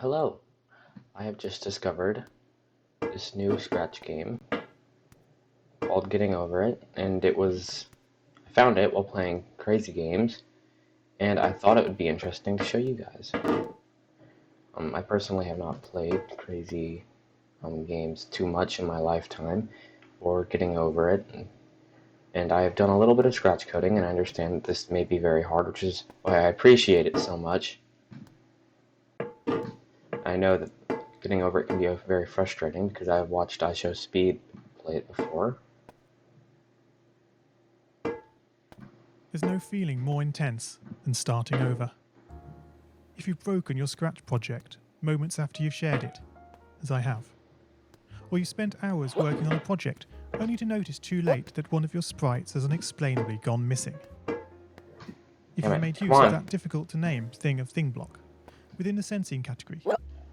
Hello, I have just discovered this new Scratch game called Getting Over It, and I found it while playing Crazy Games, and I thought it would be interesting to show you guys. I personally have not played Crazy games too much in my lifetime, or Getting Over It, and I have done a little bit of scratch coding, and I understand that this may be very hard, which is why I appreciate it so much. I know that Getting Over It can be very frustrating because I've watched IShowSpeed play it before. There's no feeling more intense than starting over. If you've broken your Scratch project moments after you've shared it, as I have, or you spent hours working on a project only to notice too late that one of your sprites has unexplainably gone missing. If you've made use of that difficult-to-name thing of thing block within the sensing category,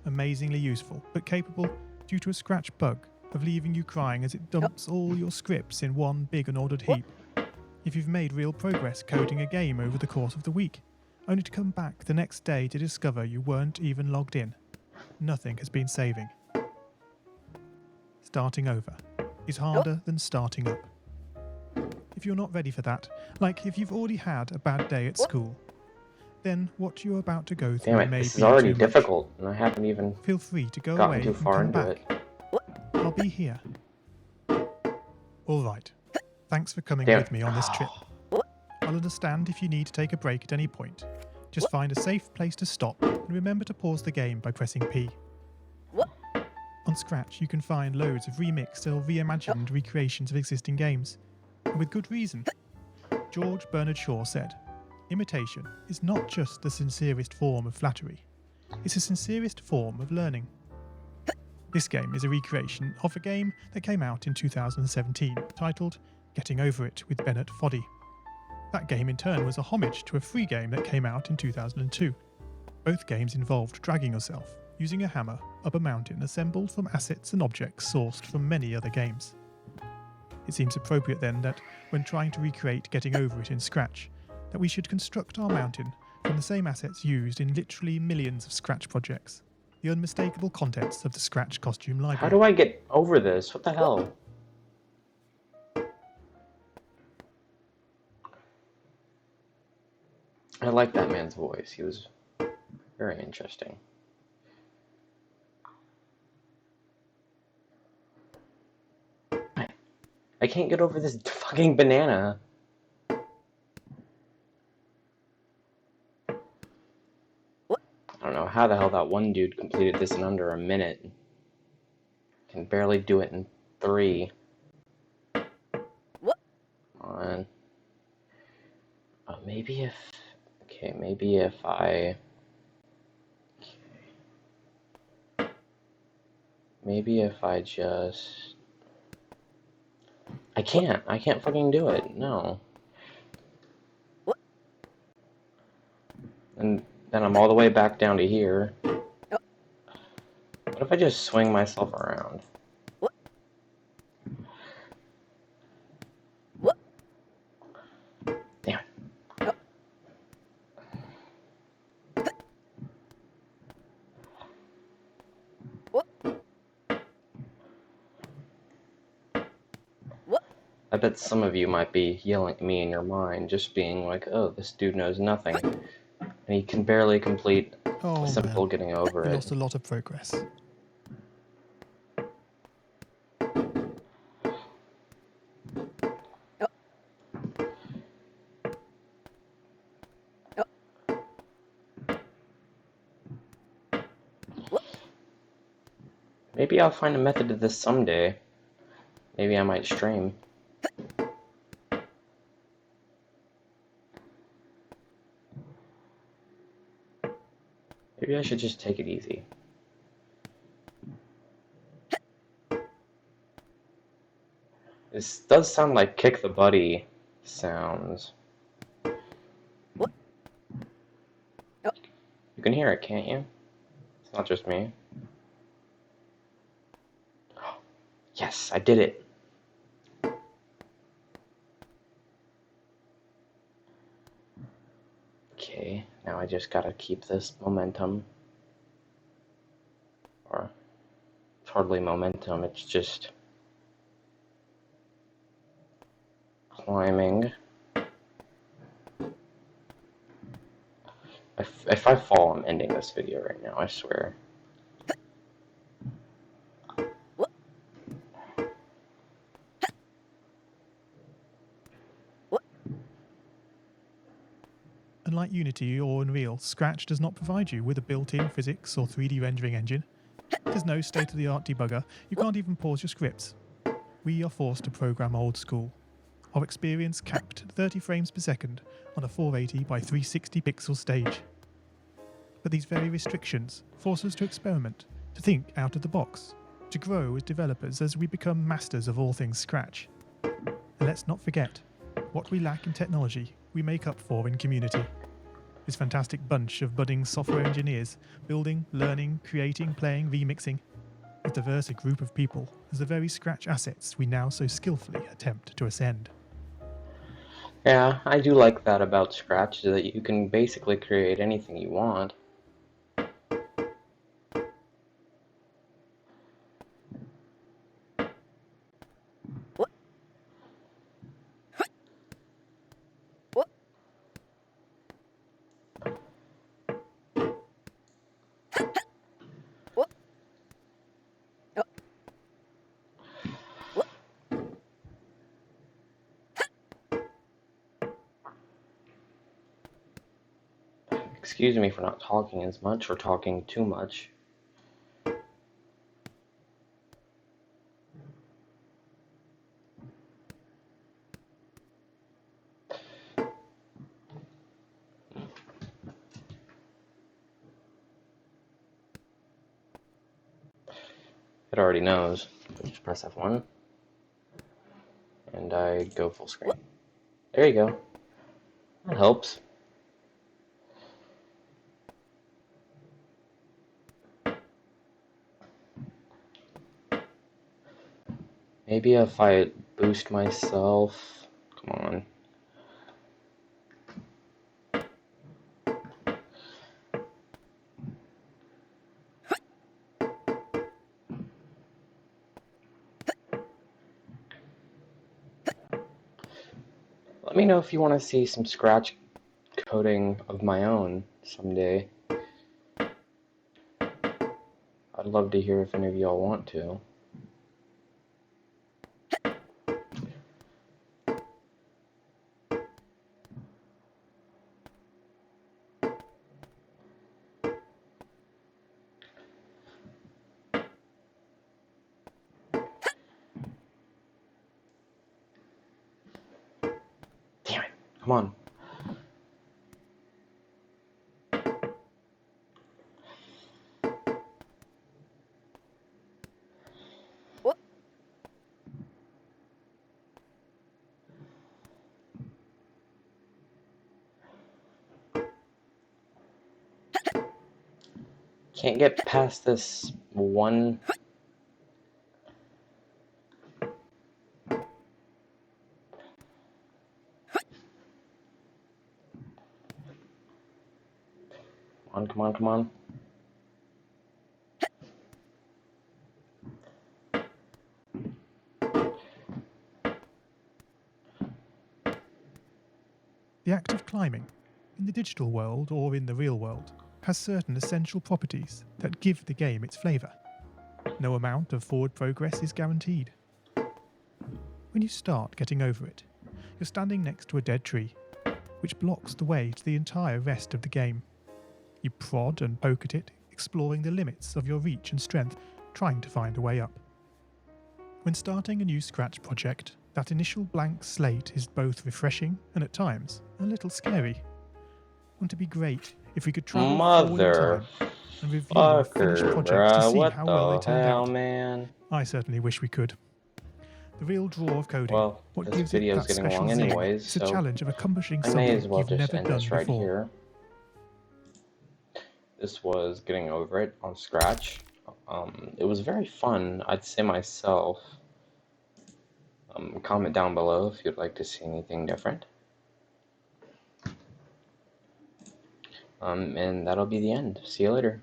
amazingly useful but capable, due to a Scratch bug, of leaving you crying as it dumps all your scripts in one big unordered heap. If you've made real progress coding a game over the course of the week, only to come back the next day to discover you weren't even logged in, nothing has been saving. Starting over is harder than starting up. If you're not ready for that, like if you've already had a bad day at school, then what you're about to go through may this be is already too difficult, and I haven't even Feel free to go gotten away too and far come into back. it. I'll be here. All right. Thanks for coming with me on this trip. I'll understand if you need to take a break at any point. Just find a safe place to stop and remember to pause the game by pressing P. On Scratch, you can find loads of remixed or reimagined recreations of existing games. And with good reason. George Bernard Shaw said, "Imitation is not just the sincerest form of flattery. It's the sincerest form of learning." This game is a recreation of a game that came out in 2017, titled Getting Over It with Bennett Foddy. That game in turn was a homage to a free game that came out in 2002. Both games involved dragging yourself, using a hammer, up a mountain assembled from assets and objects sourced from many other games. It seems appropriate then that, when trying to recreate Getting Over It in Scratch, that we should construct our mountain from the same assets used in literally millions of Scratch projects, the unmistakable contents of the Scratch costume library. How do I get over this? What the hell? I like that man's voice. He was very interesting. I can't get over this fucking banana. I don't know how the hell that one dude completed this in under a minute. Can barely do it in 3. Come on. Maybe if I... Maybe if I just... I can't fucking do it, no. And then I'm all the way back down to here. What if I just swing myself around? Damn. I bet some of you might be yelling at me in your mind, just being like, oh, this dude knows nothing. And he can barely complete a simple Getting Over It. We lost a lot of progress. Maybe I'll find a method to this someday. Maybe I might stream. Maybe I should just take it easy. This does sound like Kick the Buddy sounds. You can hear it, can't you? It's not just me. Yes, I did it. Okay, now I just gotta keep this momentum. It's hardly momentum, it's just climbing. If I fall, I'm ending this video right now, I swear. Unlike Unity or Unreal, Scratch does not provide you with a built-in physics or 3D rendering engine. There's no state-of-the-art debugger. You can't even pause your scripts. We are forced to program old school. Our experience capped at 30 frames per second on a 480 by 360 pixel stage. But these very restrictions force us to experiment, to think out of the box, to grow as developers as we become masters of all things Scratch. And let's not forget, what we lack in technology, we make up for in community. This fantastic bunch of budding software engineers, building, learning, creating, playing, remixing, as diverse a group of people as the very Scratch assets we now so skillfully attempt to ascend. Yeah, I do like that about Scratch, that you can basically create anything you want. Excuse me for not talking as much or talking too much. It already knows. Just press F1 and I go full screen. There you go. That helps. Maybe if I boost myself. Come on. Let me know if you want to see some Scratch coding of my own someday. I'd love to hear if any of y'all want to. Damn it, come on. Can't get past this one. Come on, come on. The act of climbing, in the digital world or in the real world, has certain essential properties that give the game its flavour. No amount of forward progress is guaranteed. When you start getting over it, you're standing next to a dead tree, which blocks the way to the entire rest of the game. You prod and poke at it, exploring the limits of your reach and strength, trying to find a way up. When starting a new Scratch project, that initial blank slate is both refreshing and at times a little scary. Wouldn't it be great if we could travel forward in time and review our finished projects to see how well they turned out? Man? I certainly wish we could. The real draw of coding, Well, what this gives it video's that getting special long zing, anyways, is the so challenge of accomplishing I may as something well you've just never end done this right before. here. This was Getting Over It on Scratch. It was very fun, I'd say myself. Comment down below if you'd like to see anything different. And that'll be the end. See you later.